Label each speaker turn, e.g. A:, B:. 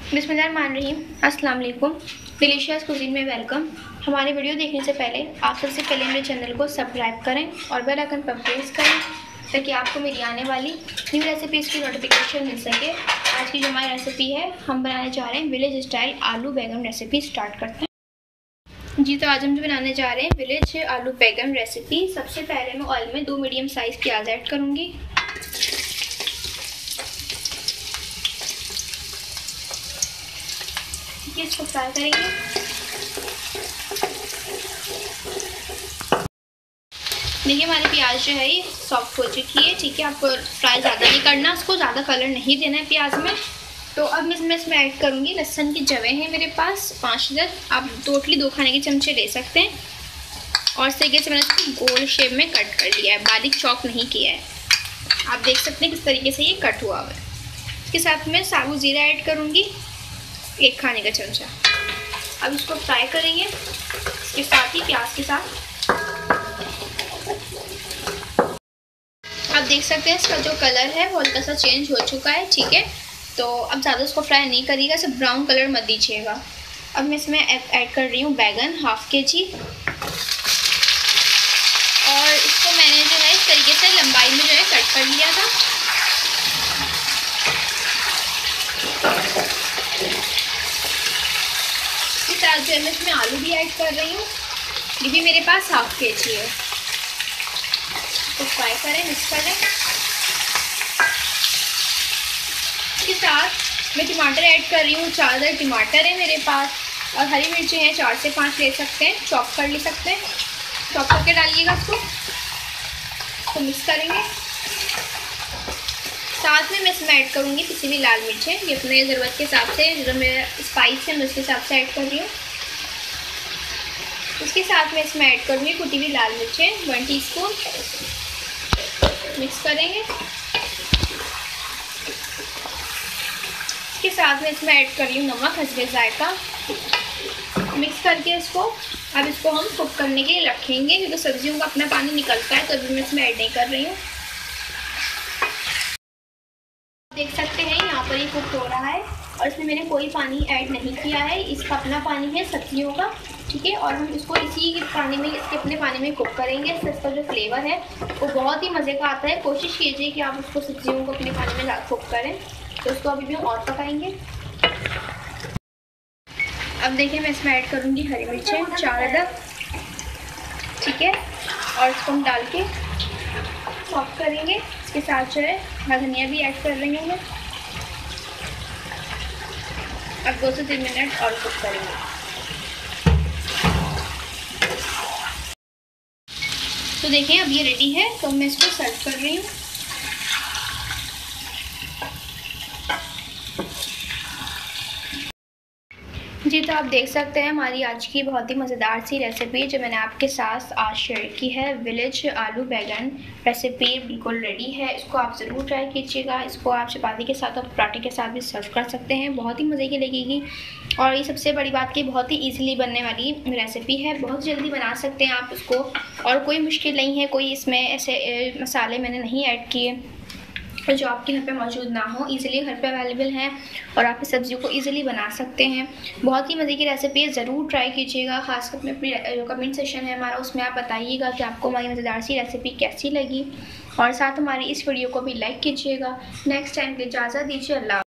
A: बिस्मिल्लाहिर्रहमानिर्रहीम। अस्सलाम वालेकुम। डिलीशियस कुजीन में वेलकम। हमारे वीडियो देखने से पहले आप सबसे पहले मेरे चैनल को सब्सक्राइब करें और बेल आइकन पर प्रेस करें ताकि आपको मेरी आने वाली न्यू रेसिपीज़ की नोटिफिकेशन मिल सके। आज की जो हमारी रेसिपी है, हम बनाने जा रहे हैं विलेज स्टाइल आलू बैगन रेसिपी। स्टार्ट करते हैं जी। तो आज हम जो बनाने जा रहे हैं विलेज आलू बैगन रेसिपी। सबसे पहले मैं ऑयल में 2 मीडियम साइज़ प्याज ऐड करूँगी। इसको फ्राई करेंगे। देखिए हमारी प्याज जो है ये सॉफ्ट हो चुकी है। ठीक है, आपको फ्राई ज़्यादा नहीं करना, उसको ज़्यादा कलर नहीं देना है प्याज में। तो अब मैं इसमें ऐड करूँगी लहसुन की जवें हैं मेरे पास 5-10। आप टोटली 2 खाने के चमचे ले सकते हैं। और इस तरीके से मैंने इसको गोल शेप में कट कर लिया है, बारीक चॉप नहीं किया है। आप देख सकते हैं किस तरीके से ये कट हुआ है। इसके साथ मैं साबुत ज़ीरा ऐड करूँगी 1 खाने का चमचा। अब इसको फ्राई करेंगे इसके साथ ही प्याज के साथ। आप देख सकते हैं इसका जो कलर है वो हल्का सा चेंज हो चुका है। ठीक है, तो अब ज़्यादा इसको फ्राई नहीं करिएगा, सिर्फ ब्राउन कलर मत दीजिएगा। अब मैं इसमें ऐड कर रही हूँ बैगन 1/2 kg। और इसको मैंने जो है इस तरीके से लंबाई में जो है कट कर लिया था। इस तरह जो है मैं इसमें आलू भी ऐड कर रही हूँ। ये भी मेरे पास 1/2 kg है। तो फ्राई करें, मिक्स करें। इसके साथ मैं टमाटर ऐड कर रही हूँ। 4 टमाटर है मेरे पास। और हरी मिर्ची हैं 4 से 5 ले सकते हैं, चॉप कर ले सकते हैं। चॉप करके डालिएगा इसको। तो मिक्स करेंगे। साथ में मैं इसमें ऐड करूँगी पिसी हुई लाल मिर्चें। ये अपने ज़रूरत के हिसाब से, जो मेरा स्पाइस है मैं उसके हिसाब से ऐड कर रही हूँ। इसके साथ में इसमें ऐड करूँगी कुटी हुई लाल मिर्चें 1 टीस्पून। मिक्स करेंगे। इसके साथ में इसमें ऐड कर रही हूँ नमक हस्बे जायका। मिक्स करके अब इसको हम कुक करने के लिए रखेंगे, क्योंकि सब्जियों का अपना पानी निकलता है, तो अभी मैं इसमें ऐड नहीं कर रही हूँ। देख सकते हैं यहाँ पर ये कुक हो रहा है और इसमें मैंने कोई पानी ऐड नहीं किया है। इसका अपना पानी है सब्जियों का। ठीक है, और हम इसको इसी पानी में, इसके अपने पानी में कुक करेंगे। इससे इसका जो फ्लेवर है वो बहुत ही मज़े का आता है। कोशिश कीजिए कि आप उसको सब्जियों को अपने पानी में कुक करें। तो उसको अभी भी हम और पकाएंगे। अब देखिए मैं इसमें ऐड करूँगी हरी मिर्चें 4 अदद। ठीक है, और इसको हम डाल के सॉफ्ट करेंगे। इसके साथ जो है हरा धनिया भी ऐड कर रही हूँ मैं। अब 2 से 3 मिनट और कुक करेंगे। तो देखिए अब ये रेडी है, तो मैं इसको सर्व कर रही हूँ। जी, तो आप देख सकते हैं हमारी आज की बहुत ही मज़ेदार सी रेसिपी जो मैंने आपके साथ आज शेयर की है। विलेज आलू बैगन रेसिपी बिल्कुल रेडी है। इसको आप ज़रूर ट्राई कीजिएगा। इसको आप चपाती के साथ और पराठे के साथ भी सर्व कर सकते हैं। बहुत ही मज़े की लगेगी। और ये सबसे बड़ी बात कि बहुत ही ईजिली बनने वाली रेसिपी है। बहुत जल्दी बना सकते हैं आप इसको, और कोई मुश्किल नहीं है। कोई इसमें ऐसे मसाले मैंने नहीं ऐड किए जो आपके घर पे मौजूद ना हो। इजीली घर पे अवेलेबल हैं और आप इस सब्जियों को इजीली बना सकते हैं। बहुत ही मज़े की रेसिपी है, ज़रूर ट्राई कीजिएगा। खासकर अपने जो कमेंट सेशन है हमारा, उसमें आप बताइएगा कि आपको हमारी मज़ेदार सी रेसिपी कैसी लगी। और साथ हमारी इस वीडियो को भी लाइक कीजिएगा। नेक्स्ट टाइम की इजाज़त दीजिए। अल्लाह।